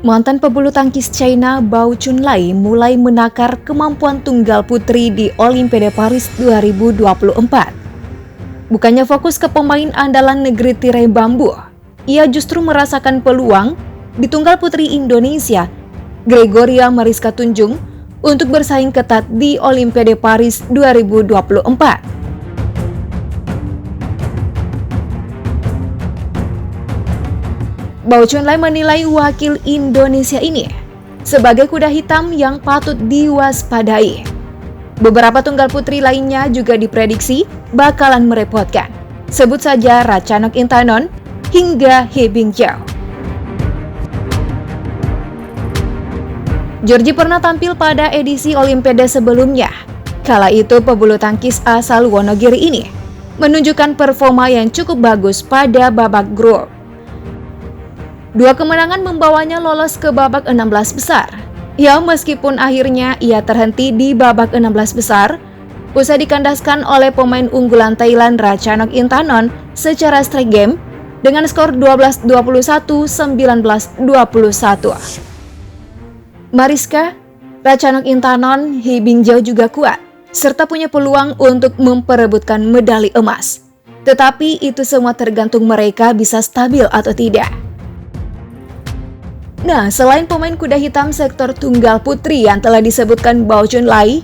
Mantan pebulu tangkis China Bao Chunlai mulai menakar kemampuan tunggal putri di Olimpiade Paris 2024. Bukannya fokus ke pemain andalan negeri tirai bambu, ia justru merasakan peluang di tunggal putri Indonesia, Gregoria Mariska Tunjung, untuk bersaing ketat di Olimpiade Paris 2024. Bao Chunlai menilai wakil Indonesia ini sebagai kuda hitam yang patut diwaspadai. Beberapa tunggal putri lainnya juga diprediksi bakalan merepotkan. Sebut saja Ratchanok Intanon hingga He Bingjiao. Georgie pernah tampil pada edisi Olimpiade sebelumnya. Kala itu pebulu tangkis asal Wonogiri ini menunjukkan performa yang cukup bagus pada babak grup. Dua kemenangan membawanya lolos ke babak 16 besar. Ya, meskipun akhirnya ia terhenti di babak 16 besar, usai dikandaskan oleh pemain unggulan Thailand Ratchanok Intanon secara straight game dengan skor 12-21, 19-21. Mariska, Ratchanok Intanon, He Bingjiao juga kuat, serta punya peluang untuk memperebutkan medali emas. Tetapi itu semua tergantung mereka bisa stabil atau tidak. Nah, selain pemain kuda hitam sektor tunggal putri yang telah disebutkan Bao Chunlai,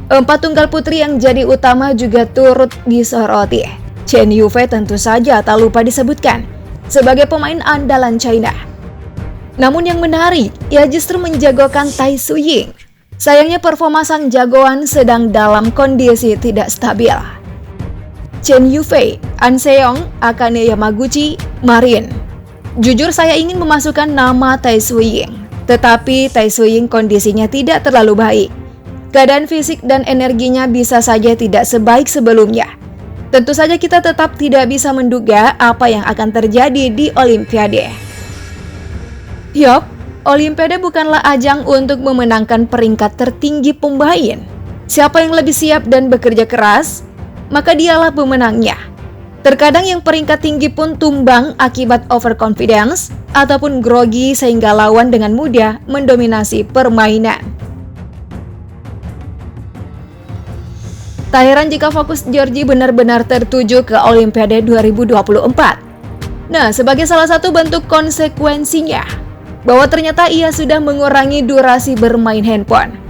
4 tunggal putri yang jadi utama juga turut disoroti. Chen Yufei tentu saja tak lupa disebutkan sebagai pemain andalan China. Namun yang menarik, ia justru menjagokan Tai Tzu-ying. Sayangnya performa sang jagoan sedang dalam kondisi tidak stabil. Chen Yufei, An Seong, Akane Yamaguchi, Marin. Jujur saya ingin memasukkan nama Tai Tzu-ying, tetapi Tai Tzu-ying kondisinya tidak terlalu baik. Keadaan fisik dan energinya bisa saja tidak sebaik sebelumnya. Tentu saja kita tetap tidak bisa menduga apa yang akan terjadi di Olimpiade. Yup, Olimpiade bukanlah ajang untuk memenangkan peringkat tertinggi pemain. Siapa yang lebih siap dan bekerja keras, maka dialah pemenangnya. Terkadang yang peringkat tinggi pun tumbang akibat overconfidence ataupun grogi sehingga lawan dengan mudah mendominasi permainan. Tak heran jika fokus Georgie benar-benar tertuju ke Olimpiade 2024. Nah, sebagai salah satu bentuk konsekuensinya, bahwa ternyata ia sudah mengurangi durasi bermain handphone.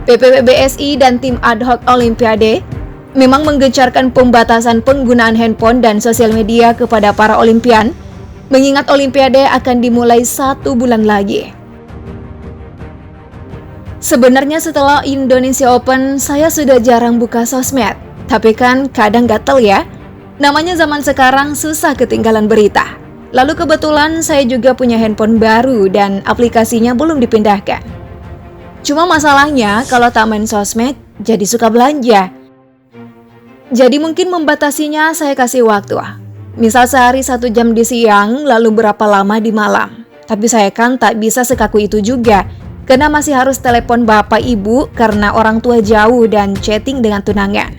PPBSI dan tim ad hoc Olimpiade memang menggencarkan pembatasan penggunaan handphone dan sosial media kepada para olimpian, mengingat Olimpiade akan dimulai 1 bulan lagi. Sebenarnya setelah Indonesia Open, saya sudah jarang buka sosmed, tapi kan kadang gatel ya. Namanya zaman sekarang susah ketinggalan berita. Lalu kebetulan saya juga punya handphone baru dan aplikasinya belum dipindahkan. Cuma masalahnya kalau tak main sosmed, jadi suka belanja. Jadi mungkin membatasinya saya kasih waktu. Misal sehari 1 jam di siang, lalu berapa lama di malam. Tapi saya kan tak bisa sekaku itu juga, karena masih harus telepon bapak ibu karena orang tua jauh dan chatting dengan tunangan.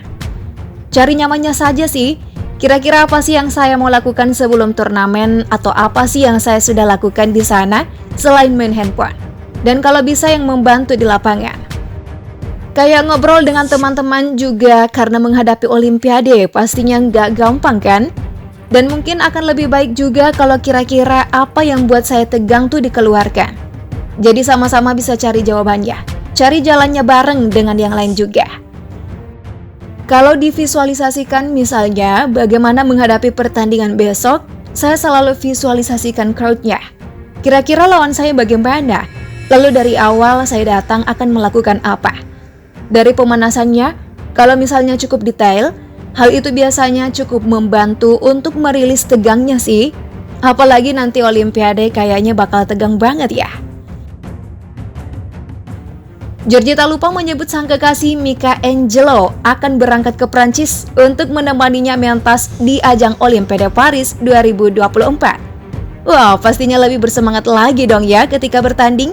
Cari nyamannya saja sih. Kira-kira apa sih yang saya mau lakukan sebelum turnamen, atau apa sih yang saya sudah lakukan di sana selain main handphone? Dan kalau bisa yang membantu di lapangan. Kayak ngobrol dengan teman-teman juga karena menghadapi Olimpiade pastinya nggak gampang kan? Dan mungkin akan lebih baik juga kalau kira-kira apa yang buat saya tegang tuh dikeluarkan. Jadi sama-sama bisa cari jawabannya. Cari jalannya bareng dengan yang lain juga. Kalau divisualisasikan misalnya bagaimana menghadapi pertandingan besok, saya selalu visualisasikan crowd-nya. Kira-kira lawan saya bagaimana? Lalu dari awal saya datang akan melakukan apa? Dari pemanasannya, kalau misalnya cukup detail, hal itu biasanya cukup membantu untuk merilis tegangnya sih. Apalagi nanti Olimpiade kayaknya bakal tegang banget ya. Georgie tak lupa menyebut sang kekasih Mika Angelo akan berangkat ke Prancis untuk menemaninya mentas di ajang Olimpiade Paris 2024. Wow, pastinya lebih bersemangat lagi dong ya ketika bertanding.